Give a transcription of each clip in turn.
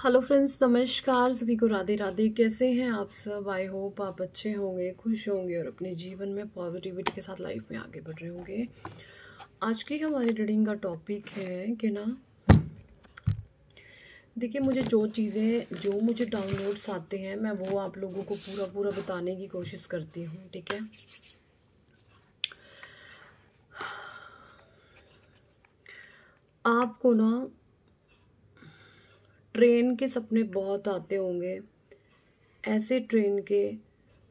Hello friends, नमस्कार। सभी को राधे राधे। कैसे हैं आप सब? आई होप आप अच्छे होंगे, खुश होंगे और अपने जीवन में पॉजिटिविटी के साथ लाइफ में आगे बढ़ रहे होंगे। आज की हमारी रीडिंग का टॉपिक है कि ना, देखिए, मुझे जो मुझे डाउनलोड्स आते हैं मैं वो आप लोगों को पूरा पूरा बताने की कोशिश करती हूँ, ठीक है। आपको ना ट्रेन के सपने बहुत आते होंगे, ऐसे ट्रेन के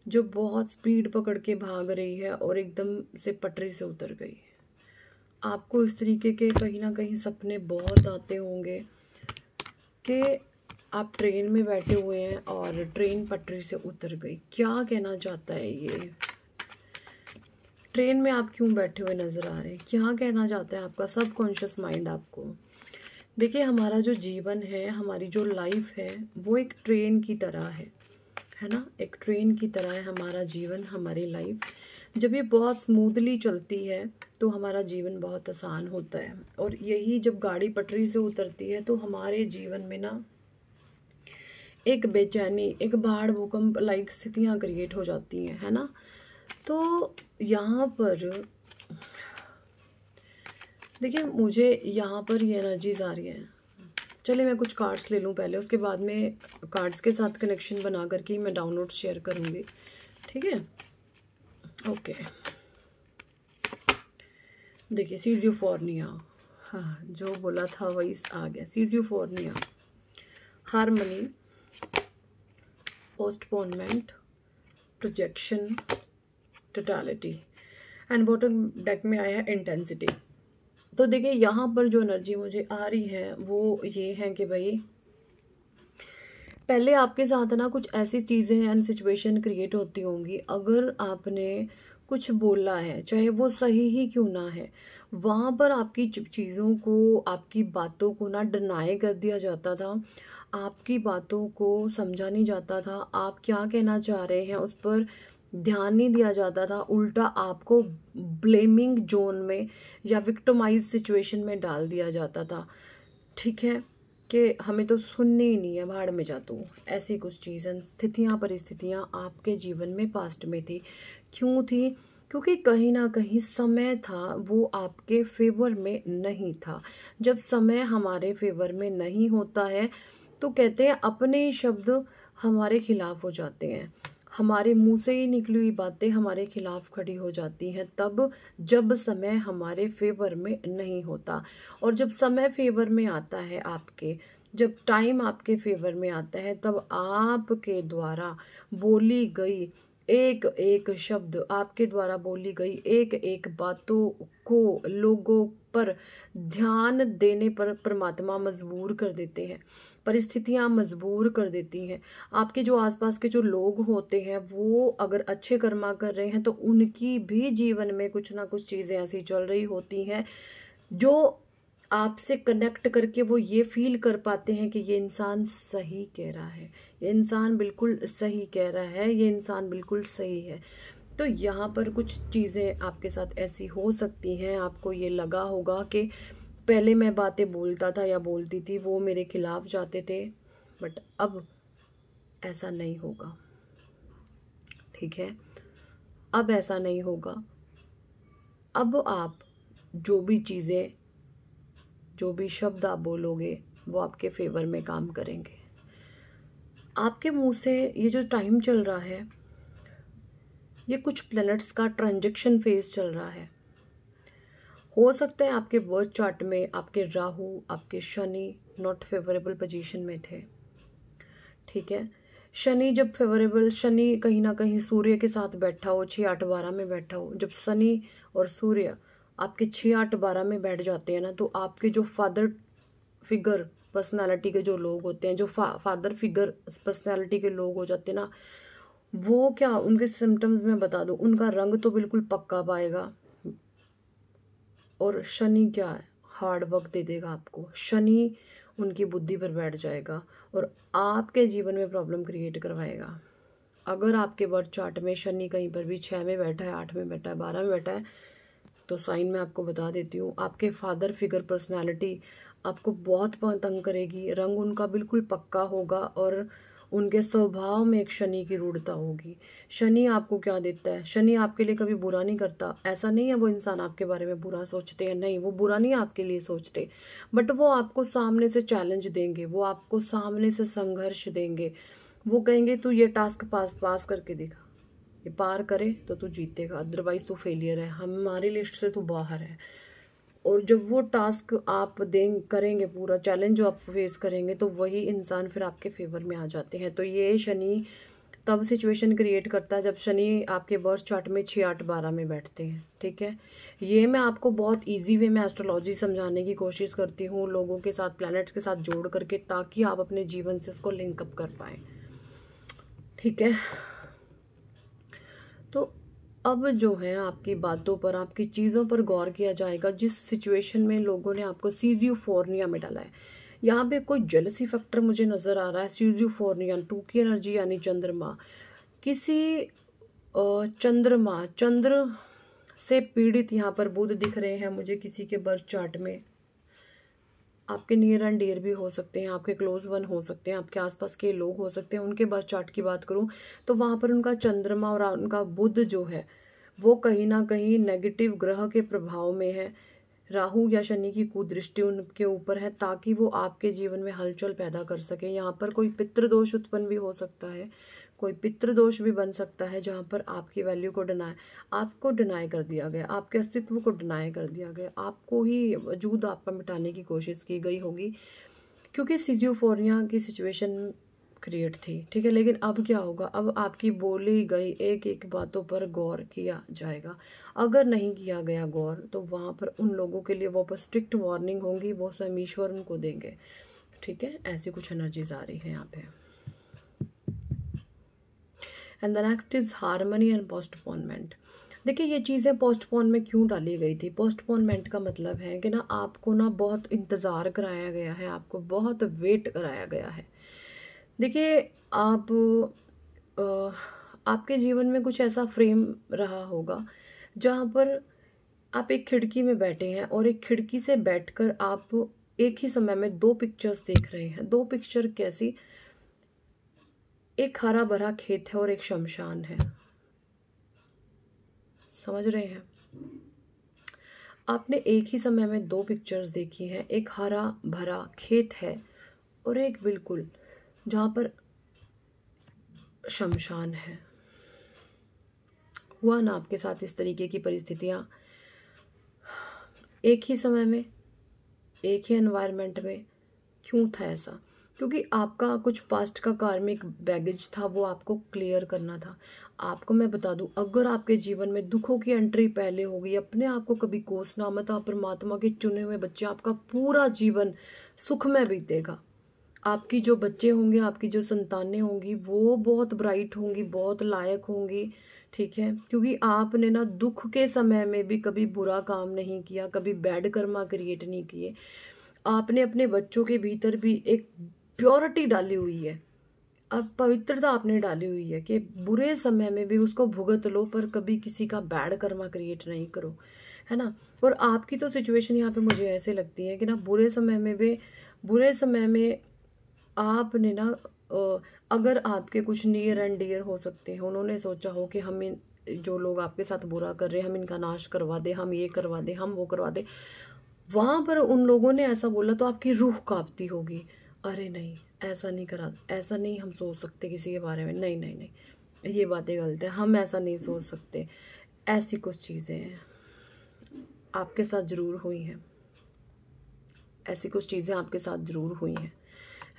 जो बहुत स्पीड पकड़ के भाग रही है और एकदम से पटरी से उतर गई है। आपको इस तरीके के कहीं ना कहीं सपने बहुत आते होंगे कि आप ट्रेन में बैठे हुए हैं और ट्रेन पटरी से उतर गई। क्या कहना चाहता है ये? ट्रेन में आप क्यों बैठे हुए नज़र आ रहे हैं? क्या कहना चाहता है आपका सबकॉन्शियस माइंड आपको? देखिए, हमारा जो जीवन है, हमारी जो लाइफ है, वो एक ट्रेन की तरह है ना। एक ट्रेन की तरह है हमारा जीवन, हमारी लाइफ। जब ये बहुत स्मूथली चलती है तो हमारा जीवन बहुत आसान होता है, और यही जब गाड़ी पटरी से उतरती है तो हमारे जीवन में ना एक बेचैनी, एक बाढ़ भूकंप लाइक स्थितियाँ क्रिएट हो जाती हैं, है ना। तो यहाँ पर देखिए, मुझे यहाँ पर ये एनर्जीज आ रही है। चलिए मैं कुछ कार्ड्स ले लूँ पहले, उसके बाद में कार्ड्स के साथ कनेक्शन बना करके मैं डाउनलोड शेयर करूँगी, ठीक है। ओके, देखिए, सीजियोफोर्निया। हाँ, जो बोला था वही आ गया। सीजियोफोर्निया, harmony, postponement, projection, totality, and bottom deck में आया है इंटेंसिटी। तो देखिए, यहाँ पर जो एनर्जी मुझे आ रही है वो ये है कि भाई, पहले आपके साथ ना कुछ ऐसी चीज़ें एंड सिचुएशन क्रिएट होती होंगी। अगर आपने कुछ बोला है, चाहे वो सही ही क्यों ना है, वहाँ पर आपकी चीज़ों को, आपकी बातों को ना डिनाई कर दिया जाता था। आपकी बातों को समझा नहीं जाता था। आप क्या कहना चाह रहे हैं उस पर ध्यान नहीं दिया जाता था। उल्टा आपको ब्लेमिंग जोन में या विक्टिमाइज सिचुएशन में डाल दिया जाता था, ठीक है, कि हमें तो सुननी ही नहीं है, भाड़ में जा तू। ऐसी कुछ चीज़ें, स्थितियाँ, परिस्थितियाँ आपके जीवन में पास्ट में थी। क्यों थी? क्योंकि कहीं ना कहीं समय था वो आपके फेवर में नहीं था। जब समय हमारे फेवर में नहीं होता है तो कहते हैं अपने शब्द हमारे खिलाफ हो जाते हैं। हमारे मुंह से ही निकली हुई बातें हमारे खिलाफ खड़ी हो जाती हैं तब, जब समय हमारे फेवर में नहीं होता। और जब समय फेवर में आता है आपके, जब टाइम आपके फेवर में आता है, तब आपके द्वारा बोली गई एक एक शब्द, आपके द्वारा बोली गई एक एक बातों को लोगों पर ध्यान देने पर परमात्मा मजबूर कर देते हैं, परिस्थितियां मजबूर कर देती हैं। आपके जो आसपास के जो लोग होते हैं वो अगर अच्छे कर्मा कर रहे हैं तो उनकी भी जीवन में कुछ ना कुछ चीज़ें ऐसी चल रही होती हैं जो आपसे कनेक्ट करके वो ये फील कर पाते हैं कि ये इंसान सही कह रहा है, ये इंसान बिल्कुल सही कह रहा है, ये इंसान बिल्कुल सही है। तो यहाँ पर कुछ चीज़ें आपके साथ ऐसी हो सकती हैं। आपको ये लगा होगा कि पहले मैं बातें बोलता था या बोलती थी, वो मेरे खिलाफ जाते थे, बट अब ऐसा नहीं होगा, ठीक है। अब ऐसा नहीं होगा। अब आप जो भी चीज़ें, जो भी शब्द आप बोलोगे वो आपके फेवर में काम करेंगे। आपके मुंह से ये जो टाइम चल रहा है, ये कुछ प्लैनेट्स का ट्रांजिशन फेज चल रहा है। हो सकता है आपके बर्थ चार्ट में आपके राहु, आपके शनि नॉट फेवरेबल पोजीशन में थे, ठीक है। शनि जब फेवरेबल, शनि कहीं ना कहीं सूर्य के साथ बैठा हो, 6 8 12 में बैठा हो, जब शनि और सूर्य आपके 6 8 12 में बैठ जाते हैं ना, तो आपके जो फादर फिगर पर्सनालिटी के जो लोग होते हैं, जो फादर फिगर पर्सनालिटी के लोग हो जाते हैं ना, वो क्या, उनके सिम्टम्स में बता दूं, उनका रंग तो बिल्कुल पक्का पाएगा। और शनि क्या है, हार्ड वर्क दे देगा आपको। शनि उनकी बुद्धि पर बैठ जाएगा और आपके जीवन में प्रॉब्लम क्रिएट करवाएगा। अगर आपके बर्थ चार्ट में शनि कहीं पर भी 6 में बैठा है, 8 में बैठा है, 12 में बैठा है, तो साइन मैं आपको बता देती हूँ, आपके फादर फिगर पर्सनालिटी आपको बहुत तंग करेगी, रंग उनका बिल्कुल पक्का होगा और उनके स्वभाव में एक शनि की रूढ़ता होगी। शनि आपको क्या देता है? शनि आपके लिए कभी बुरा नहीं करता। ऐसा नहीं है वो इंसान आपके बारे में बुरा सोचते हैं, नहीं, वो बुरा नहीं आपके लिए सोचते, बट वो आपको सामने से चैलेंज देंगे, वो आपको सामने से संघर्ष देंगे। वो कहेंगे तू ये टास्क पास करके दिखा, ये पार करे तो तू जीतेगा, अदरवाइज तू फेलियर है, हमारी लिस्ट से तू बाहर है। और जब वो टास्क आप करेंगे, पूरा चैलेंज जो आप फेस करेंगे, तो वही इंसान फिर आपके फेवर में आ जाते हैं। तो ये शनि तब सिचुएशन क्रिएट करता है जब शनि आपके बर्थ चार्ट में 6, 8, 12 में बैठते हैं। ठीक है, ये मैं आपको बहुत इजी वे में एस्ट्रोलॉजी समझाने की कोशिश करती हूँ, लोगों के साथ, प्लैनेट्स के साथ जोड़ करके, ताकि आप अपने जीवन से उसको लिंकअप कर पाएँ। ठीक है, तो अब जो है आपकी बातों पर, आपकी चीज़ों पर गौर किया जाएगा। जिस सिचुएशन में लोगों ने आपको सीजियोफोर्निया में डाला है, यहाँ पे कोई जेलसी फैक्टर मुझे नज़र आ रहा है। सीजियोफोर्निया 2 की एनर्जी यानी चंद्रमा, किसी चंद्र से पीड़ित यहाँ पर बुध दिख रहे हैं मुझे किसी के बर्थ चार्ट में। आपके नियर एंड डियर भी हो सकते हैं, आपके क्लोज वन हो सकते हैं, आपके आसपास के लोग हो सकते हैं। उनके बर्थ चार्ट की बात करूं तो वहां पर उनका चंद्रमा और उनका बुध जो है वो कहीं ना कहीं नेगेटिव ग्रह के प्रभाव में है। राहु या शनि की कुदृष्टि उनके ऊपर है, ताकि वो आपके जीवन में हलचल पैदा कर सके। यहाँ पर कोई पितृदोष उत्पन्न भी हो सकता है, कोई पितृदोष भी बन सकता है, जहाँ पर आपकी वैल्यू को आपको डिनाई कर दिया गया, आपके अस्तित्व को डिनाई कर दिया गया, आपको ही वजूद आपका मिटाने की कोशिश की गई होगी, क्योंकि सिजियोफोर्निया की सिचुएशन क्रिएट थी। ठीक है, लेकिन अब क्या होगा? अब आपकी बोली गई एक एक बातों पर गौर किया जाएगा। अगर नहीं किया गया गौर, तो वहाँ पर उन लोगों के लिए वो स्ट्रिक्ट वार्निंग होंगी, वो स्वयं ईश्वर उनको देंगे। ठीक है, ऐसी कुछ एनर्जीज आ रही है यहाँ पे। And the next is harmony and postponement. देखिए, ये चीज़ें पोस्टपोन में क्यों डाली गई थी? पोस्टपोनमेंट का मतलब है कि ना आपको ना बहुत इंतज़ार कराया गया है, आपको बहुत वेट कराया गया है। देखिए, आप आपके जीवन में कुछ ऐसा फ्रेम रहा होगा जहाँ पर आप एक खिड़की में बैठे हैं और एक खिड़की से बैठकर आप एक ही समय में 2 पिक्चर्स देख रहे हैं। 2 पिक्चर कैसी? एक हरा भरा खेत है और एक शमशान है। समझ रहे हैं? आपने एक ही समय में 2 पिक्चर्स देखी हैं। एक हरा भरा खेत है और एक बिल्कुल जहाँ पर शमशान है। हुआ ना आपके साथ इस तरीके की परिस्थितियाँ? एक ही समय में, एक ही एनवायरनमेंट में। क्यों था ऐसा? क्योंकि आपका कुछ पास्ट का कार्मिक बैगेज था, वो आपको क्लियर करना था। आपको मैं बता दूं, अगर आपके जीवन में दुखों की एंट्री पहले हो गई, अपने आप को कभी कोसना मत। आप परमात्मा के चुने हुए बच्चे, आपका पूरा जीवन सुख में बीतेगा। आपकी जो बच्चे होंगे, आपकी जो संतानें होंगी, वो बहुत ब्राइट होंगी, बहुत लायक होंगी। ठीक है, क्योंकि आपने ना दुख के समय में भी कभी बुरा काम नहीं किया, कभी बैड कर्मा क्रिएट नहीं किए। आपने अपने बच्चों के भीतर भी एक प्योरिटी डाली हुई है, अब पवित्रता आपने डाली हुई है कि बुरे समय में भी उसको भुगत लो, पर कभी किसी का बैड कर्मा क्रिएट नहीं करो, है ना। और आपकी तो सिचुएशन यहाँ पे मुझे ऐसे लगती है कि ना बुरे समय में आपने ना अगर आपके कुछ नियर एंड डियर हो सकते हैं, उन्होंने सोचा हो कि हम इन जो लोग आपके साथ बुरा कर रहे हैं, हम इनका नाश करवा दे, हम ये करवा दे, हम वो करवा दे, वहां पर उन लोगों ने ऐसा बोला तो आपकी रूह कांपती होगी। अरे नहीं, ऐसा नहीं करा, ऐसा नहीं हम सोच सकते किसी के बारे में, नहीं नहीं नहीं, ये बातें गलत है, हम ऐसा नहीं सोच सकते। ऐसी कुछ चीज़ें हैं आपके साथ जरूर हुई हैं, ऐसी कुछ चीज़ें आपके साथ जरूर हुई हैं,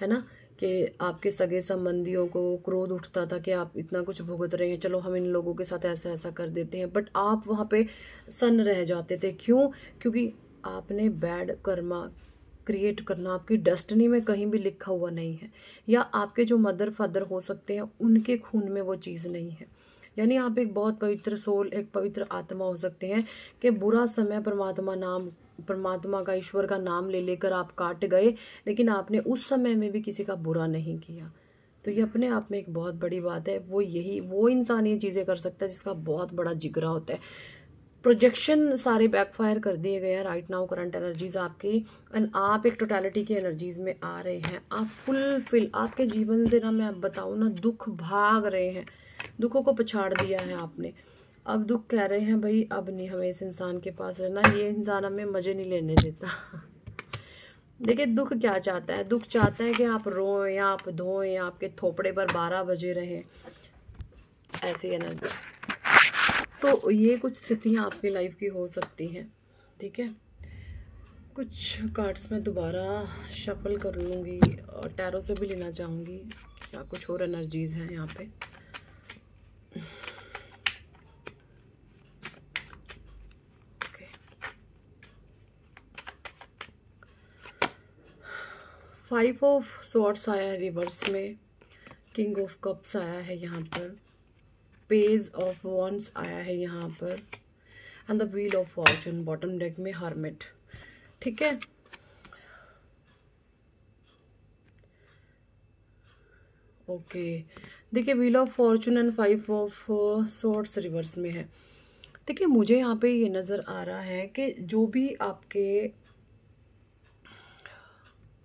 है ना, कि आपके सगे संबंधियों को क्रोध उठता था कि आप इतना कुछ भुगत रहे हैं, चलो हम इन लोगों के साथ ऐसा ऐसा कर देते हैं, बट आप वहाँ पे सन्न रह जाते थे। क्यों? क्योंकि आपने बैड कर्मा क्रिएट करना आपकी डेस्टिनी में कहीं भी लिखा हुआ नहीं है, या आपके जो मदर फादर हो सकते हैं उनके खून में वो चीज़ नहीं है। यानी आप एक बहुत पवित्र सोल, एक पवित्र आत्मा हो सकते हैं कि बुरा समय परमात्मा का, ईश्वर का नाम ले लेकर आप काट गए, लेकिन आपने उस समय में भी किसी का बुरा नहीं किया। तो ये अपने आप में एक बहुत बड़ी बात है। वो इंसान ये चीज़ें कर सकता है जिसका बहुत बड़ा जिगरा होता है। प्रोजेक्शन सारे बैकफायर कर दिए गए हैं राइट नाउ करंट एनर्जीज आपकी, एंड आप एक टोटलिटी की एनर्जीज में आ रहे हैं। आप फुलफिल, आपके जीवन से ना मैं अब बताऊँ ना, दुख भाग रहे हैं, दुखों को पछाड़ दिया है आपने। अब दुख कह रहे हैं भाई अब नहीं हमें इस इंसान के पास रहना, ये इंसान हमें मजे नहीं लेने देता। देखिए दुख क्या चाहता है, दुख चाहता है कि आप रोएं या आप धोएं या आपके थोपड़े पर 12 बजे रहें, ऐसी एनर्जी। तो ये कुछ स्थितियाँ आपकी लाइफ की हो सकती हैं, ठीक है। कुछ कार्ड्स मैं दोबारा शफल कर लूँगी और टैरो से भी लेना चाहूँगी, क्या कुछ और एनर्जीज़ हैं यहाँ पे। फाइव ऑफ सॉर्ड्स आया है रिवर्स में, किंग ऑफ कप्स आया है यहाँ पर, पेज ऑफ वॉन्ड्स आया है यहाँ पर, and the wheel of Fortune bottom deck में, हर्मिट, ठीक है। ओके देखिए wheel of Fortune and five of swords reverse में है। देखिए मुझे यहाँ पे ये नज़र आ रहा है कि जो भी आपके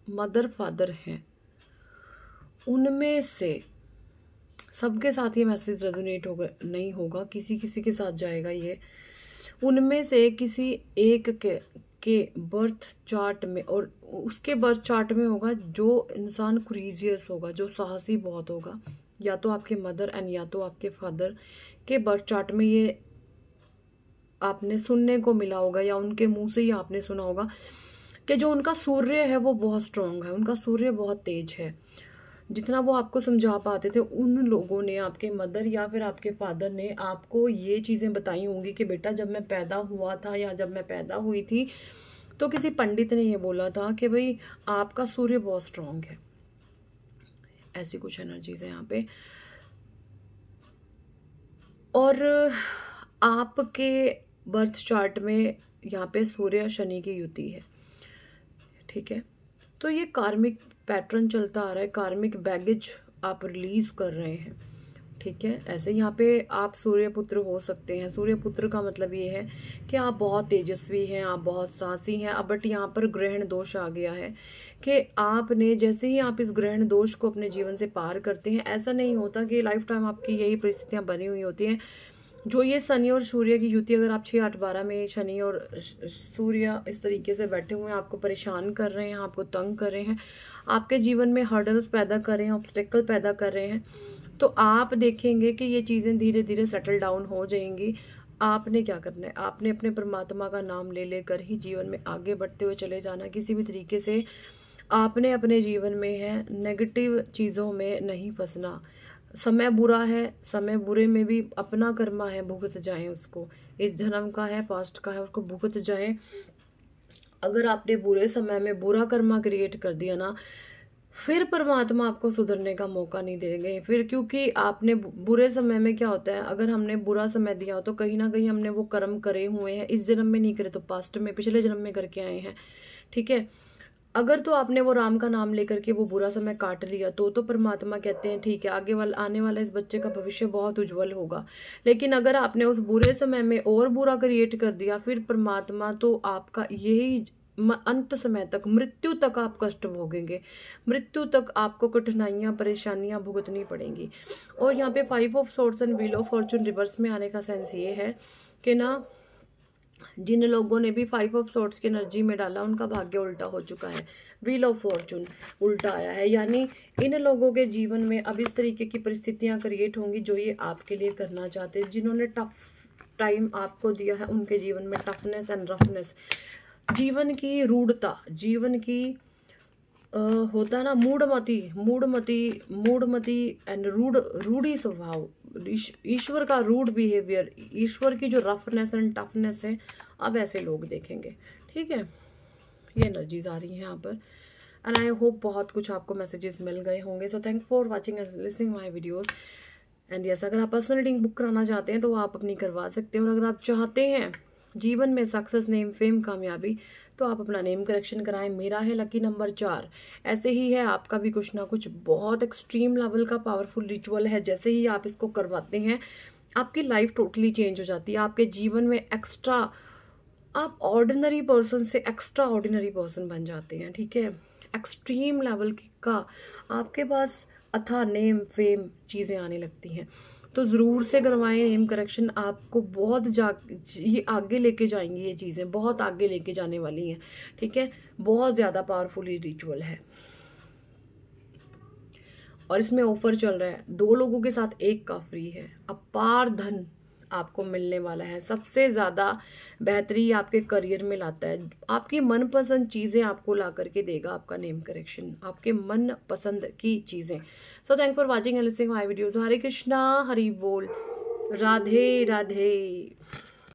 मदर फादर हैं उनमें से सबके साथ ये मैसेज रेजोनेट होगा नहीं होगा, किसी किसी के साथ जाएगा ये। उनमें से किसी एक के बर्थ चार्ट में, और उसके बर्थ चार्ट में होगा जो इंसान कुरेजियस होगा, जो साहसी बहुत होगा, या तो आपके मदर एंड या तो आपके फादर के बर्थ चार्ट में ये आपने सुनने को मिला होगा, या उनके मुंह से ही आपने सुना होगा कि जो उनका सूर्य है वो बहुत स्ट्रांग है, उनका सूर्य बहुत तेज है। जितना वो आपको समझा पाते थे उन लोगों ने, आपके मदर या फिर आपके फादर ने आपको ये चीज़ें बताई होंगी कि बेटा जब मैं पैदा हुआ था या जब मैं पैदा हुई थी तो किसी पंडित ने ये बोला था कि भाई आपका सूर्य बहुत स्ट्रांग है। ऐसी कुछ एनर्जीज है यहाँ पे। और आपके बर्थ चार्ट में यहाँ पे सूर्य शनि की युति है, ठीक है। तो ये कार्मिक पैटर्न चलता आ रहा है, कार्मिक बैगेज आप रिलीज कर रहे हैं, ठीक है। ऐसे यहाँ पे आप सूर्य पुत्र हो सकते हैं। सूर्य पुत्र का मतलब ये है कि आप बहुत तेजस्वी हैं, आप बहुत साहसी हैं। अब बट यहाँ पर ग्रहण दोष आ गया है कि आपने जैसे ही आप इस ग्रहण दोष को अपने जीवन से पार करते हैं, ऐसा नहीं होता कि लाइफ टाइम आपकी यही परिस्थितियां बनी हुई होती हैं। जो ये शनि और सूर्य की युति, अगर आप 6, 8, 12 में शनि और सूर्य इस तरीके से बैठे हुए हैं, आपको परेशान कर रहे हैं, आपको तंग कर रहे हैं, आपके जीवन में हर्डल्स पैदा कर रहे हैं, ऑब्स्टेकल पैदा कर रहे हैं, तो आप देखेंगे कि ये चीज़ें धीरे धीरे सेटल डाउन हो जाएंगी। आपने क्या करना है, आपने अपने परमात्मा का नाम ले लेकर ही जीवन में आगे बढ़ते हुए चले जाना। किसी भी तरीके से आपने अपने जीवन में है नेगेटिव चीज़ों में नहीं फंसना। समय बुरा है, समय बुरे में भी अपना कर्मा है, भुगत जाएं उसको। इस जन्म का है, पास्ट का है, उसको भुगत जाएं। अगर आपने बुरे समय में बुरा कर्मा क्रिएट कर दिया ना, फिर परमात्मा आपको सुधरने का मौका नहीं देंगे फिर, क्योंकि आपने बुरे समय में क्या होता है, अगर हमने बुरा समय दिया हो तो कहीं ना कहीं हमने वो कर्म करे हुए हैं, इस जन्म में नहीं करे तो पास्ट में, पिछले जन्म में करके आए हैं, ठीक है। अगर तो आपने वो राम का नाम लेकर के वो बुरा समय काट लिया तो परमात्मा कहते हैं ठीक है, आगे वाला आने वाला इस बच्चे का भविष्य बहुत उज्जवल होगा। लेकिन अगर आपने उस बुरे समय में और बुरा क्रिएट कर दिया, फिर परमात्मा तो आपका यही अंत समय तक, मृत्यु तक आप कष्ट भोगेंगे, मृत्यु तक आपको कठिनाइयां परेशानियां भुगतनी पड़ेंगी। और यहाँ पे 5 of swords and wheel of Fortune reverse में आने का सेंस ये है कि ना, जिन लोगों ने भी 5 ऑफ सॉर्ड्स की एनर्जी में डाला उनका भाग्य उल्टा हो चुका है। व्हील ऑफ फॉर्चून उल्टा आया है, यानी इन लोगों के जीवन में अब इस तरीके की परिस्थितियां क्रिएट होंगी जो ये आपके लिए करना चाहते हैं। जिन्होंने टफ टाइम आपको दिया है उनके जीवन में टफनेस एंड रफनेस, जीवन की रूढ़ता, जीवन की होता है ना मूढ़मती एंड रूढ़ी स्वभाव, ईश्वर का रूढ़ बिहेवियर, ईश्वर की जो रफनेस एंड टफनेस है, अब ऐसे लोग देखेंगे, ठीक है। ये एनर्जीज आ रही हैं यहाँ पर, एंड आई होप बहुत कुछ आपको मैसेजेस मिल गए होंगे। सो thank for watching and listening my videos. And yes, अगर आप पर्सनल रीडिंग बुक कराना चाहते हैं तो आप अपनी करवा सकते हैं। और अगर आप चाहते हैं जीवन में सक्सेस, नेम, फेम, कामयाबी, तो आप अपना नेम करेक्शन कराएं। मेरा है लकी नंबर 4। ऐसे ही है आपका भी कुछ ना कुछ बहुत एक्सट्रीम लेवल का पावरफुल रिचुअल है। जैसे ही आप इसको करवाते हैं आपकी लाइफ टोटली चेंज हो जाती है। आपके जीवन में एक्स्ट्रा, आप ऑर्डिनरी पर्सन से एक्स्ट्रा ऑर्डिनरी पर्सन बन जाते हैं, ठीक है। एक्सट्रीम लेवल का आपके पास अथा नेम फेम चीज़ें आने लगती हैं। तो ज़रूर से करवाएं नेम करेक्शन, आपको बहुत ये आगे लेके जाएंगी, ये चीज़ें बहुत आगे लेके जाने वाली हैं, ठीक है। बहुत ज़्यादा पावरफुल ये रिचुअल है और इसमें ऑफर चल रहा है, 2 लोगों के साथ 1 का फ्री है। अपार धन आपको मिलने वाला है। सबसे ज़्यादा बेहतरी आपके करियर में लाता है। आपकी मनपसंद चीज़ें आपको ला करके देगा आपका नेम करेक्शन, आपके मन पसंद की चीज़ें। So thank for watching and listening my videos. Hare Krishna, Hari बोल, राधे राधे।